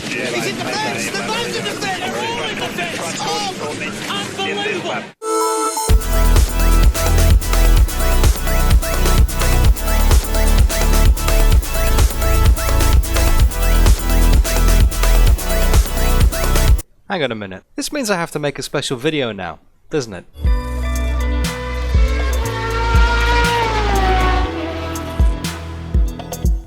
good. He's in defence. They're both in defence. They're all in defence. Oh, unbelievable. Hang on a minute. This means I have to make a special video now, doesn't it?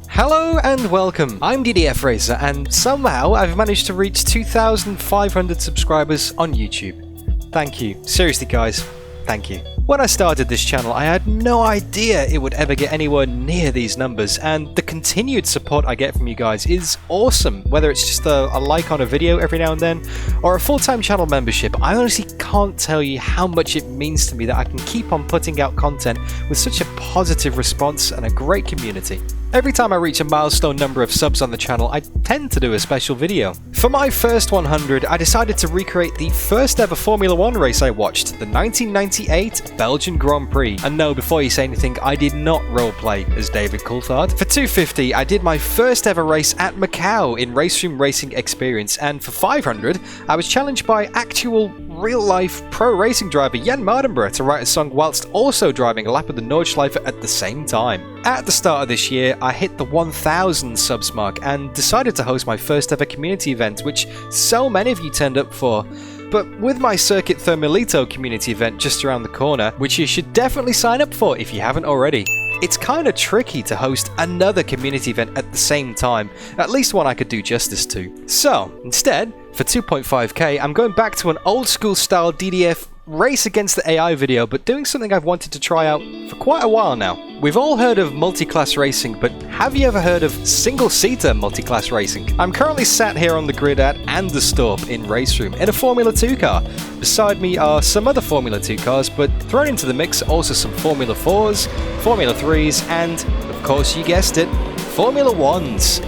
Hello and welcome. I'm DDF Racer and somehow I've managed to reach 2,500 subscribers on YouTube. Thank you. Seriously guys, thank you. When I started this channel, I had no idea it would ever get anywhere near these numbers, and the continued support I get from you guys is awesome. Whether it's just a like on a video every now and then, or a full-time channel membership, I honestly can't tell you how much it means to me that I can keep on putting out content with such a positive response and a great community. Every time I reach a milestone number of subs on the channel, I tend to do a special video. For my first 100, I decided to recreate the first ever Formula 1 race I watched, the 1998 Belgian Grand Prix. And no, before you say anything, I did not roleplay as David Coulthard. For 250, I did my first ever race at Macau in RaceRoom Racing Experience, and for 500, I was challenged by actual real-life pro racing driver Jan Mardenborough to write a song whilst also driving a lap of the Nordschleife at the same time. At the start of this year, I hit the 1,000 subs mark and decided to host my first ever community event, which so many of you turned up for. But with my Circuit Thermalito community event just around the corner, which you should definitely sign up for if you haven't already, it's kinda tricky to host another community event at the same time, at least one I could do justice to. So, instead, for 2.5k, I'm going back to an old school style DDF race against the AI video, but doing something I've wanted to try out for quite a while now. We've all heard of multiclass racing, but have you ever heard of single-seater multiclass racing? I'm currently sat here on the grid at Anderstorp in RaceRoom in a Formula 2 car. Beside me are some other Formula 2 cars, but thrown into the mix are also some Formula 4s, Formula 3s, and, of course you guessed it, Formula 1s.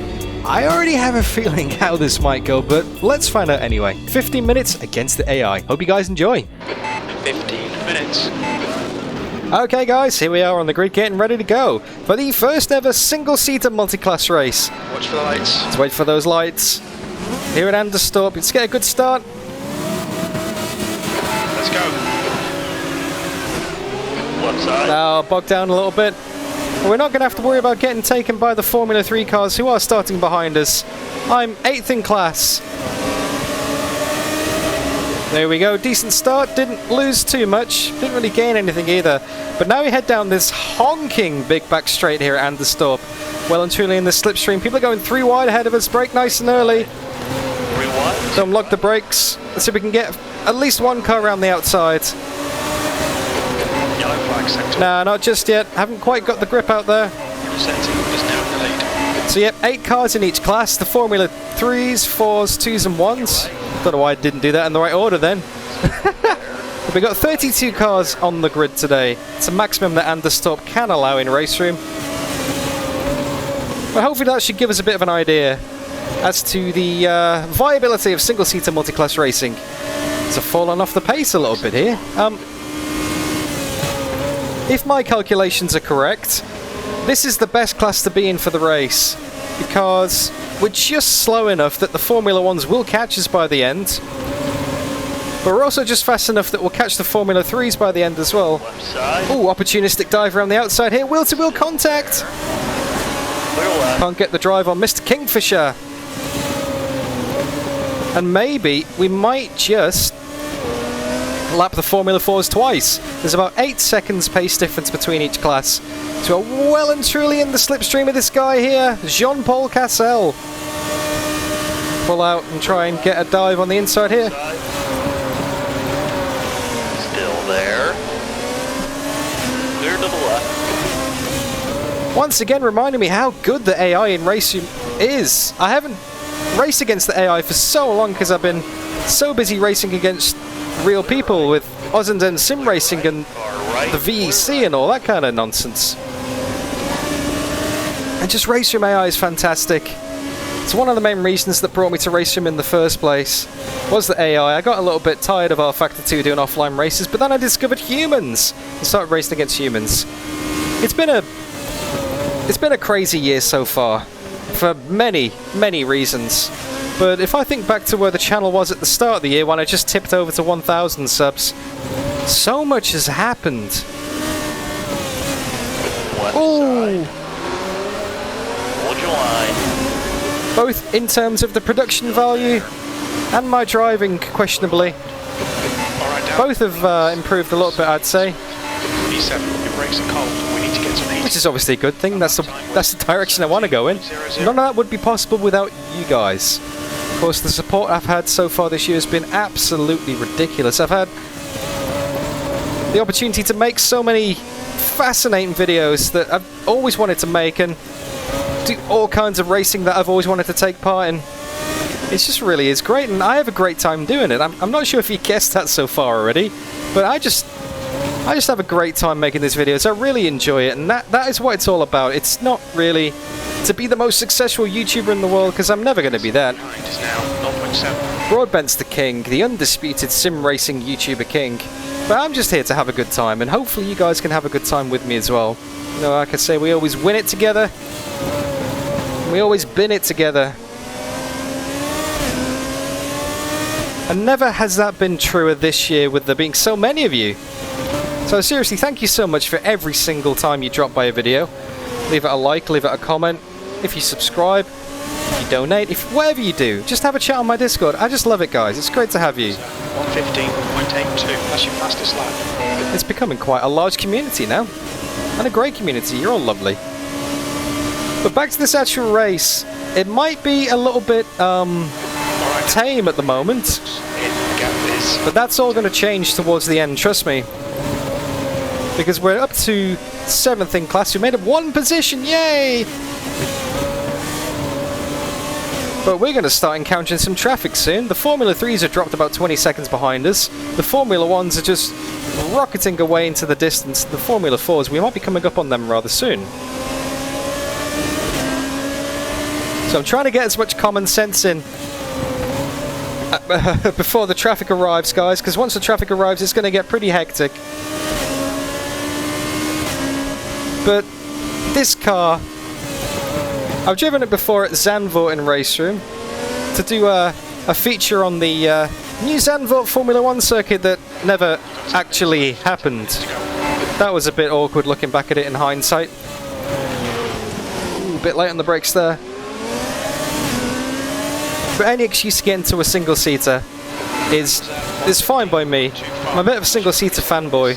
I already have a feeling how this might go, but let's find out anyway. 15 minutes against the AI. Hope you guys enjoy. 15 minutes. Okay guys, here we are on the grid getting ready to go for the first ever single-seater multi-class race. Watch for the lights. Let's wait for those lights. Here at Anderstorp, let's get a good start. Let's go. One side. Now, bogged down a little bit. We're not going to have to worry about getting taken by the Formula 3 cars who are starting behind us. I'm 8th in class. There we go, decent start, didn't lose too much, didn't really gain anything either. But now we head down this honking big back straight here at Anderstorp. Well and truly in the slipstream, people are going 3 wide ahead of us, brake nice and early. 3 wide. Don't lock the brakes, let's see if we can get at least one car around the outside. Yellow flag sector. Nah, not just yet, haven't quite got the grip out there. Rossetti is now in the lead. So yep, 8 cars in each class, the Formula 3s, 4s, 2s and 1s. Don't know why I didn't do that in the right order then. We've got 32 cars on the grid today. It's a maximum that Anderstorp can allow in RaceRoom. Well, hopefully that should give us a bit of an idea as to the viability of single-seater multi-class racing. It's fallen off the pace a little bit here. If my calculations are correct, this is the best class to be in for the race, because we're just slow enough that the Formula 1s will catch us by the end, but we're also just fast enough that we'll catch the Formula 3s by the end as well. Ooh, opportunistic dive around the outside here, wheel-to-wheel contact! Can't get the drive on Mr. Kingfisher. And maybe we might just lap the Formula 4s twice. There's about 8 seconds pace difference between each class. So we're well and truly in the slipstream of this guy here, Jean-Paul Cassel. Pull out and try and get a dive on the inside here. Still there. Clear to the left. Once again reminding me how good the AI in RaceRoom is. I haven't raced against the AI for so long because I've been so busy racing against real people with Oz and Simracing and the VEC and all that kind of nonsense. And just RaceRoom AI is fantastic. It's one of the main reasons that brought me to RaceRoom in the first place, was the AI. I got a little bit tired of R-Factor 2 doing offline races, but then I discovered humans and started racing against humans. It's been a crazy year so far, for many reasons. But if I think back to where the channel was at the start of the year when I just tipped over to 1,000 subs, so much has happened. Ooh. Hold your line. Both in terms of the production value and my driving, questionably. Both have improved a little bit, I'd say. B7, your brakes are cold. We need to get some heat. Which is obviously a good thing. That's the direction I want to go in. None of that would be possible without you guys. Of course, the support I've had so far this year has been absolutely ridiculous. I've had the opportunity to make so many fascinating videos that I've always wanted to make and do all kinds of racing that I've always wanted to take part in. It just really is great, and I have a great time doing it. I'm not sure if you guessed that so far already, but I just have a great time making these videos. I really enjoy it, and that is what it's all about. It's not really to be the most successful YouTuber in the world, because I'm never going to be that. Broadbent's the king, the undisputed sim racing YouTuber king. But I'm just here to have a good time, and hopefully you guys can have a good time with me as well. You know, like I say, we always win it together. We always bin it together. And never has that been truer this year with there being so many of you. So seriously, thank you so much for every single time you drop by a video. Leave it a like, leave it a comment. If you subscribe, if you donate, whatever you do, just have a chat on my Discord. I just love it, guys. It's great to have you. 115.82, that's your fastest lap. It's becoming quite a large community now. And a great community. You're all lovely. But back to this actual race. It might be a little bit tame at the moment. But that's all going to change towards the end, trust me. Because we're up to 7th in class. We made up 1 position, yay! But we're going to start encountering some traffic soon. The Formula 3s have dropped about 20 seconds behind us. The Formula 1s are just rocketing away into the distance. The Formula 4s, we might be coming up on them rather soon. So I'm trying to get as much common sense in before the traffic arrives, guys, because once the traffic arrives it's going to get pretty hectic. But this car, I've driven it before at Zandvoort in RaceRoom to do a feature on the new Zandvoort Formula 1 circuit that never actually happened. That was a bit awkward looking back at it in hindsight. Ooh, a bit late on the brakes there. But any excuse to get into a single-seater is fine by me. I'm a bit of a single-seater fanboy.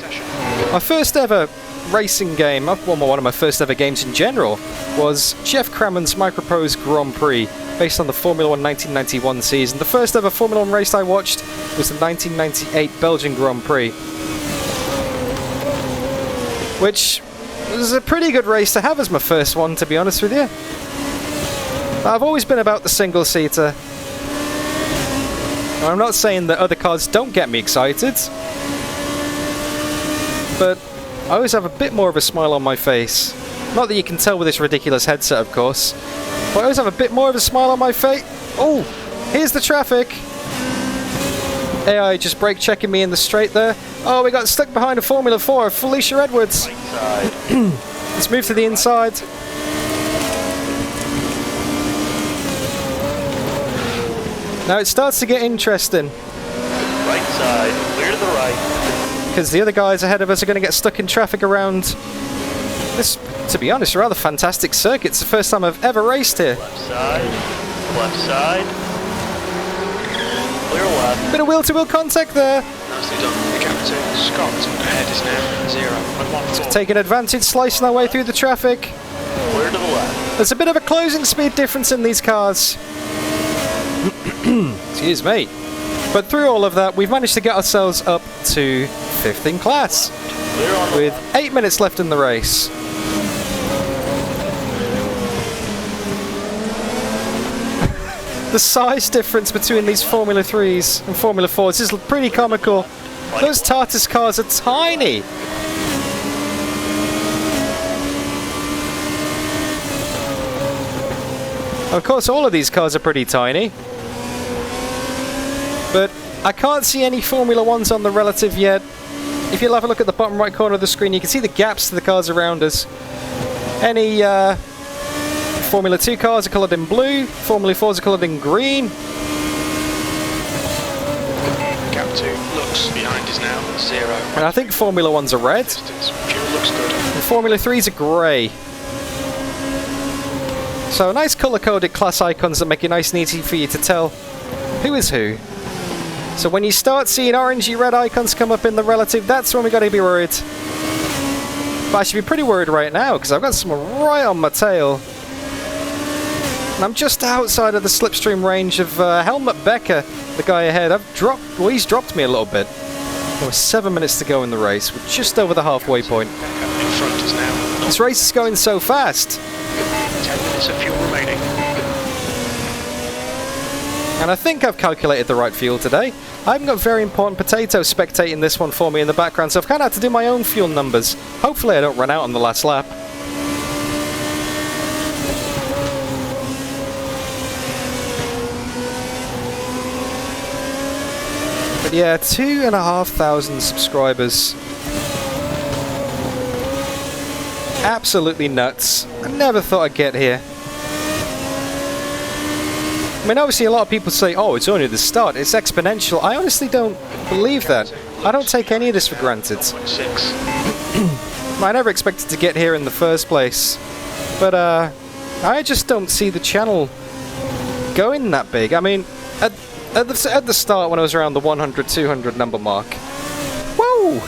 My first ever racing game, well, one of my first ever games in general, was Jeff Crammond's Microprose Grand Prix, based on the Formula 1 1991 season. The first ever Formula 1 race I watched was the 1998 Belgian Grand Prix, which was a pretty good race to have as my first one, to be honest with you. I've always been about the single-seater. I'm not saying that other cars don't get me excited, but I always have a bit more of a smile on my face. Not that you can tell with this ridiculous headset, of course, but I always have a bit more of a smile on my face. Oh, here's the traffic. AI just brake checking me in the straight there. Oh, we got stuck behind a Formula 4 of Felicia Edwards. Let's move to the inside. Now it starts to get interesting. Right side, clear to the right. Because the other guys ahead of us are going to get stuck in traffic around this, to be honest, rather fantastic circuit. It's the first time I've ever raced here. Left side, clear left. Bit of wheel-to-wheel contact there. Nicely done. The gap to Scott ahead is now 0.14. Taking advantage, slicing our way through the traffic. Clear to the left. There's a bit of a closing speed difference in these cars. Excuse me. But through all of that, we've managed to get ourselves up to 5th in class, with 8 minutes left in the race. The size difference between these Formula 3s and Formula 4s is pretty comical. Those Tartus cars are tiny. Of course, all of these cars are pretty tiny. But I can't see any Formula 1s on the relative yet. If you'll have a look at the bottom right corner of the screen, you can see the gaps to the cars around us. Any Formula 2 cars are coloured in blue, Formula 4s are coloured in green. Gap 2 looks behind is now 0. And I think Formula 1s are red. Distance. Fuel looks good. And Formula 3s are grey. So nice colour-coded class icons that make it nice and easy for you to tell who is who. So when you start seeing orangey red icons come up in the relative, that's when we got to be worried. But I should be pretty worried right now because I've got someone right on my tail. And I'm just outside of the slipstream range of Helmut Becker, the guy ahead. He's dropped me a little bit. There were 7 minutes to go in the race. We're just over the halfway point. In front is now. This race is going so fast. 10 minutes of fuel remaining. And I think I've calculated the right fuel today. I haven't got very important potato spectating this one for me in the background, so I've kind of had to do my own fuel numbers. Hopefully I don't run out on the last lap. But yeah, 2,500 subscribers. Absolutely nuts. I never thought I'd get here. I mean, obviously a lot of people say, oh, it's only the start, it's exponential. I honestly don't believe that. I don't take any of this for granted. 6. I never expected to get here in the first place. But I just don't see the channel going that big. I mean, at the start when I was around the 100, 200 number mark, whoa!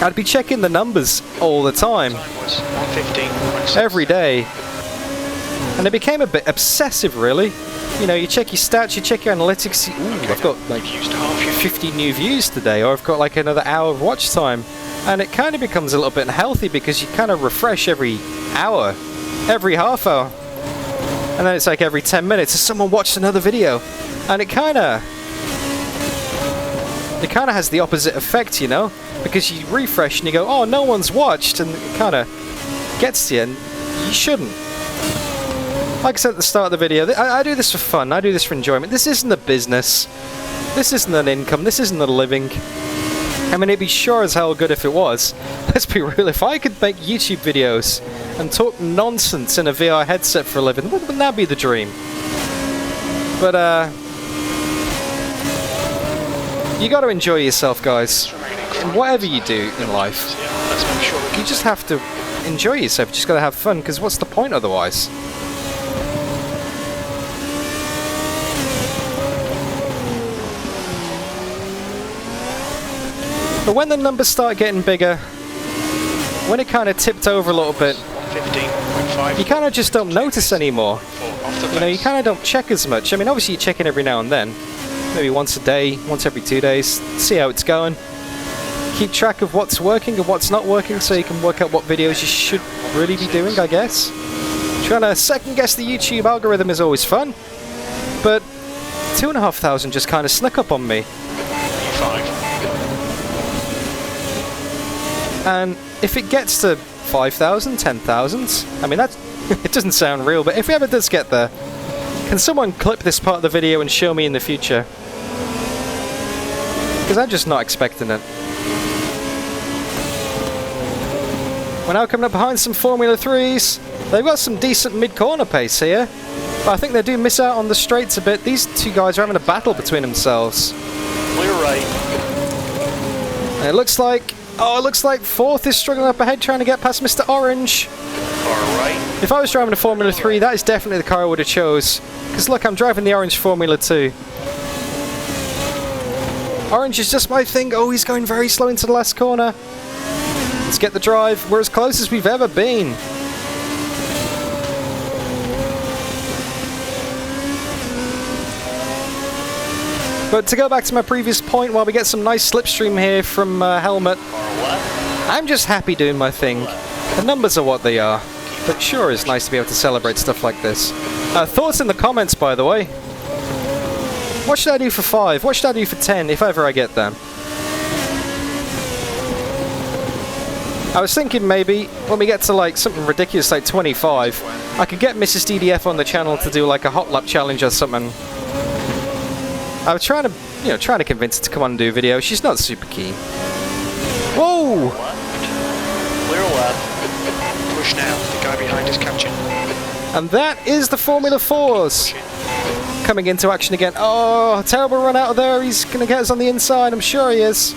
I'd be checking the numbers all the time. Was 115.6. Every day. And it became a bit obsessive, really. You know, you check your stats, you check your analytics. Ooh, I've got like 50 new views today, or I've got like another hour of watch time. And it kind of becomes a little bit unhealthy because you kind of refresh every hour, every half hour. And then it's like every 10 minutes, someone watched another video. And it kind of has the opposite effect, you know? Because you refresh and you go, oh, no one's watched, and it kind of gets to you, and you shouldn't. Like I said at the start of the video, I do this for fun, I do this for enjoyment. This isn't a business, this isn't an income, this isn't a living. I mean, it'd be sure as hell good if it was. Let's be real, if I could make YouTube videos and talk nonsense in a VR headset for a living, wouldn't that be the dream? But, you gotta enjoy yourself, guys. And whatever you do in life, you just have to enjoy yourself, you just gotta have fun, because what's the point otherwise? But when the numbers start getting bigger, when it kind of tipped over a little bit, 15.5. you kind of just don't notice anymore. You know, you kind of don't check as much. I mean, obviously you check in every now and then. Maybe once a day, once every 2 days. See how it's going. Keep track of what's working and what's not working so you can work out what videos you should really be doing, I guess. Trying to second guess the YouTube algorithm is always fun. But 2,500 just kind of snuck up on me. 5. And if it gets to 5,000, 10,000, I mean, that it doesn't sound real, but if it ever does get there, can someone clip this part of the video and show me in the future? Because I'm just not expecting it. We're now coming up behind some Formula 3s. They've got some decent mid-corner pace here, but I think they do miss out on the straights a bit. These two guys are having a battle between themselves. Clear right. And it looks like fourth is struggling up ahead trying to get past Mr. Orange. Far right. If I was driving a Formula 3, that is definitely the car I would have chose. Because look, I'm driving the orange Formula 2. Orange is just my thing. Oh, he's going very slow into the last corner. Let's get the drive. We're as close as we've ever been. But to go back to my previous point, while we get some nice slipstream here from Helmut, I'm just happy doing my thing. The numbers are what they are. But sure is nice to be able to celebrate stuff like this. Thoughts in the comments, by the way. What should I do for 5? What should I do for 10, if ever I get them? I was thinking maybe when we get to like something ridiculous like 25, I could get Mrs. DDF on the channel to do like a hot lap challenge or something. I was trying to convince her to come on and do a video. She's not super keen. Whoa! Clear left. Push now. The guy behind is catching. And that is the Formula 4s coming into action again. Oh, terrible run out of there. He's going to get us on the inside. I'm sure he is.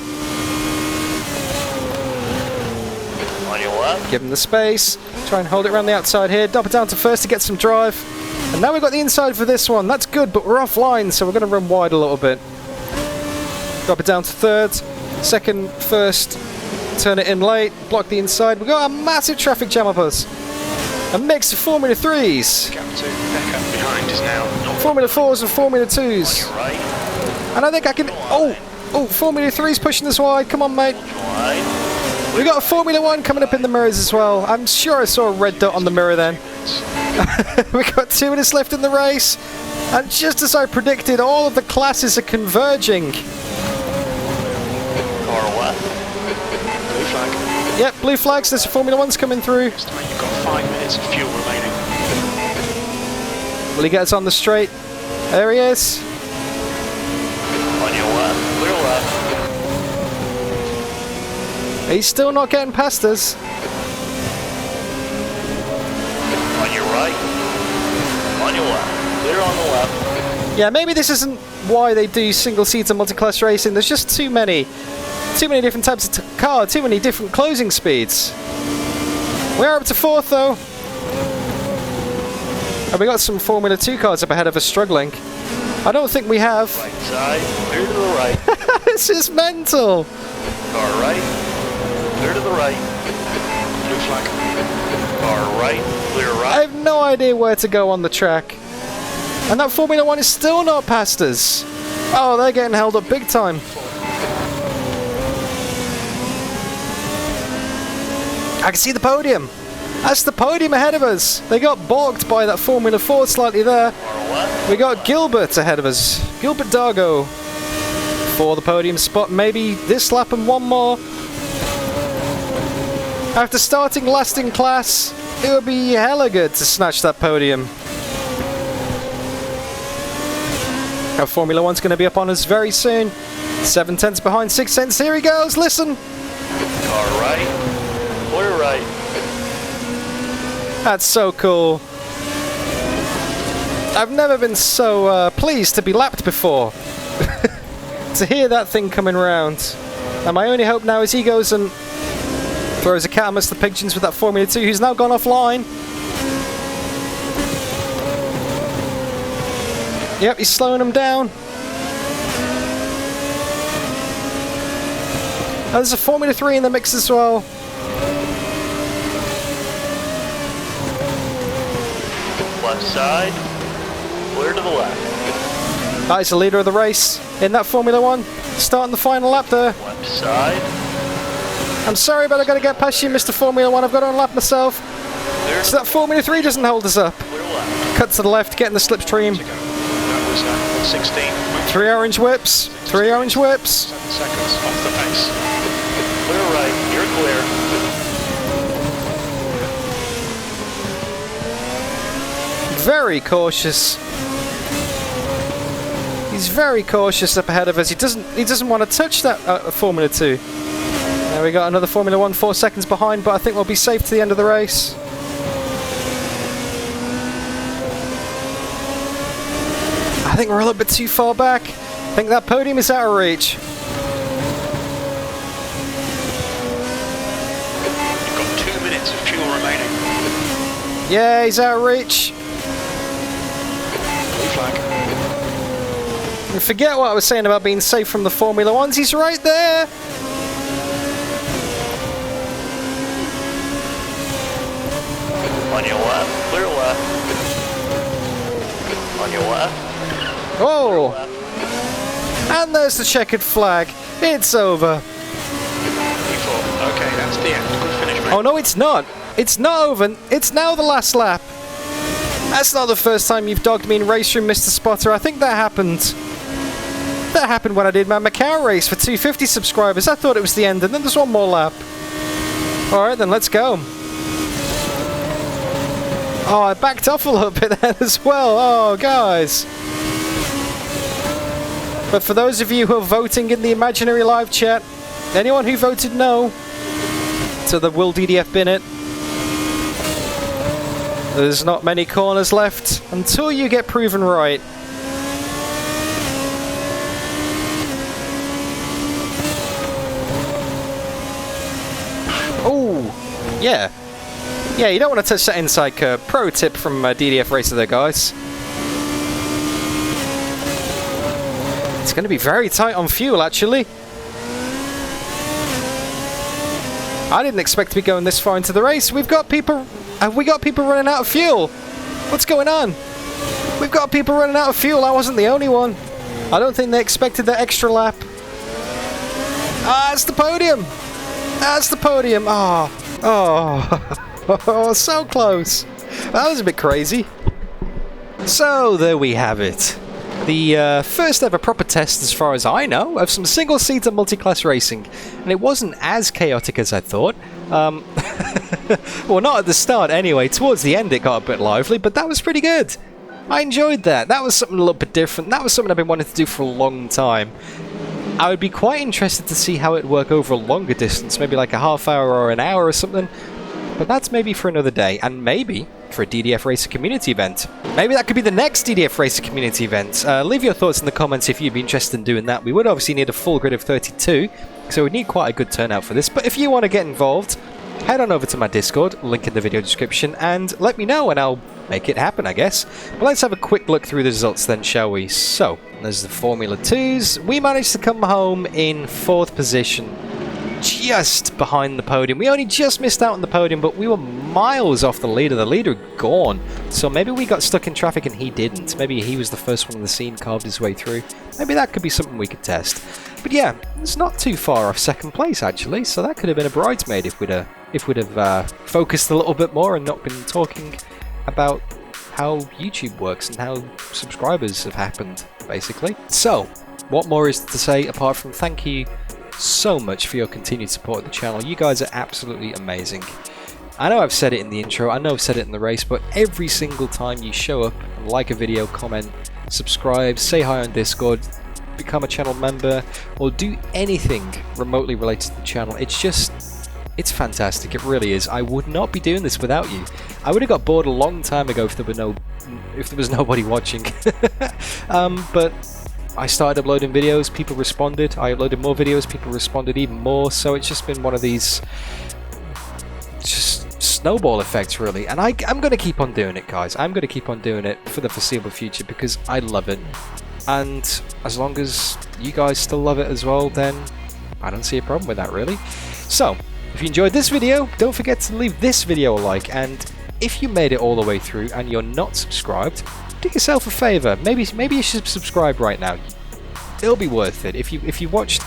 On your left. Give him the space. Try and hold it around the outside here. Dump it down to first to get some drive. And now we've got the inside for this one. That's good, but we're offline, so we're going to run wide a little bit. Drop it down to third. Second, first. Turn it in late. Block the inside. We've got a massive traffic jam up us. A mix of Formula 3s. Gap 2, Becker behind is now. Formula 4s and Formula 2s. Right. And I think I can... Oh, Formula 3's pushing us wide. Come on, mate. Right. We got a Formula 1 coming up in the mirrors as well. I'm sure I saw a red dot on the mirror then. We got 2 minutes left in the race. And just as I predicted, all of the classes are converging. Car left. Blue flag. Yep, blue flags. There's Formula 1's coming through. Estimate you've got 5 minutes of fuel remaining. Will he get us on the straight? There he is. On your left. Clear left. He's still not getting past us. On your right. On your left. Clear on the left. Yeah, maybe this isn't why they do single-seater multi-class racing. There's just too many different types of car, too many different closing speeds. We're up to fourth though. And we got some Formula 2 cars up ahead of us struggling. I don't think we have. Right side. Clear to the right. This is mental. Car right. Clear to the right. Blue flag. Car right. Clear I right. have no idea where to go on the track. And that Formula 1 is still not past us. Oh, they're getting held up big time. I can see the podium. That's the podium ahead of us. They got balked by that Formula 4 slightly there. Car left. We got Gilbert ahead of us. Gilbert Dargo for the podium spot. Maybe this lap and one more. After starting last in class, it would be hella good to snatch that podium. Our Formula 1's going to be up on us very soon. 7 tenths behind, 6 tenths. Here he goes. Listen. Car right. Clear right. That's so cool. I've never been so pleased to be lapped before. To hear that thing coming round. And my only hope now is he goes and throws a cat amongst the pigeons with that Formula 2 who's now gone offline. Yep, he's slowing him down. And there's a Formula 3 in the mix as well. Left side. Clear to the left. That is the leader of the race in that Formula 1. Starting the final lap there. Left side. I'm sorry, but I've got to get past you, Mr. Formula 1. I've got to unlap myself. Clear. So that Formula 3 doesn't hold us up. Clear left. Cut to the left, getting the slipstream. That was 16. 3 orange whips. 3 orange whips. 7 seconds off the pace. Clear right. You're clear. Very cautious. He's very cautious up ahead of us. He doesn't want to touch that Formula 2. There we got another Formula 1 4 seconds behind, but I think we'll be safe to the end of the race. I think we're a little bit too far back. I think that podium is out of reach. You've got 2 minutes of fuel remaining. Yeah, he's out of reach. Blue flag. And forget what I was saying about being safe from the Formula 1s. He's right there. On your left. Clear left. On your left. Oh! And there's the checkered flag. It's over. Okay, that's the end. Good finish, mate. Oh no, it's not. It's not over. It's now the last lap. That's not the first time you've dogged me in RaceRoom, Mr. Spotter. I think that happened. That happened when I did my Macau race for 250 subscribers. I thought it was the end, and then there's one more lap. Alright, then let's go. Oh, I backed off a little bit then as well. Oh, guys. But for those of you who are voting in the imaginary live chat, anyone who voted no to the Will DDF bin it, There's not many corners left until you get proven right. Oh, yeah. Yeah, you don't want to touch that inside curb. Pro tip from DDF Racer there, guys. It's going to be very tight on fuel, actually. I didn't expect to be going this far into the race. We've got people... Have we got people running out of fuel? What's going on? We've got people running out of fuel. I wasn't the only one. I don't think they expected that extra lap. Ah, it's the podium. That's the podium. Oh. Oh. Oh, so close. That was a bit crazy. So, there we have it. The first ever proper test, as far as I know, of some single-seater multi-class racing. And it wasn't as chaotic as I thought. Well, not at the start anyway. Towards the end it got a bit lively, but that was pretty good. I enjoyed that. That was something a little bit different. That was something I've been wanting to do for a long time. I would be quite interested to see how it would work over a longer distance, maybe like a half hour or an hour or something. But that's maybe for another day, and maybe for a DDF Racer community event. Maybe that could be the next DDF Racer community event. Leave your thoughts in the comments if you'd be interested in doing that. We would obviously need a full grid of 32, so we need quite a good turnout for this. But if you want to get involved, head on over to my Discord, link in the video description, and let me know and I'll make it happen, I guess. But let's have a quick look through the results then, shall we? So, there's the Formula 2s. We managed to come home in 4th position, just behind the podium. We only just missed out on the podium, but we were miles off the leader. The leader had gone. So maybe we got stuck in traffic and he didn't. Maybe he was the first one on the scene, carved his way through. Maybe that could be something we could test. But yeah, it's not too far off 2nd place, actually. So that could have been a bridesmaid if we'd have focused a little bit more and not been talking about how YouTube works and how subscribers have happened, basically. So, what more is to say apart from thank you so much for your continued support of the channel. You guys are absolutely amazing. I know I've said it in the intro, I know I've said it in the race, but every single time you show up and like a video, comment, subscribe, say hi on Discord, become a channel member, or do anything remotely related to the channel, it's fantastic. It really is. I would not be doing this without you. I would have got bored a long time ago if there was nobody watching. But I started uploading videos, people responded. I uploaded more videos, people responded even more. So it's just been one of these just snowball effects, really. And I'm going to keep on doing it, guys. I'm going to keep on doing it for the foreseeable future because I love it. And as long as you guys still love it as well, then I don't see a problem with that, really. So, if you enjoyed this video, don't forget to leave this video a like. And if you made it all the way through and you're not subscribed, do yourself a favor. Maybe you should subscribe right now. It'll be worth it. If you watched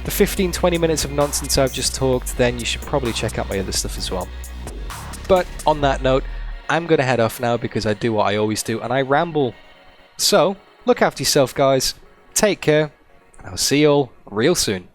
the 15-20 minutes of nonsense I've just talked, then you should probably check out my other stuff as well. But on that note, I'm going to head off now because I do what I always do and I ramble. So, look after yourself, guys. Take care. And I'll see you all real soon.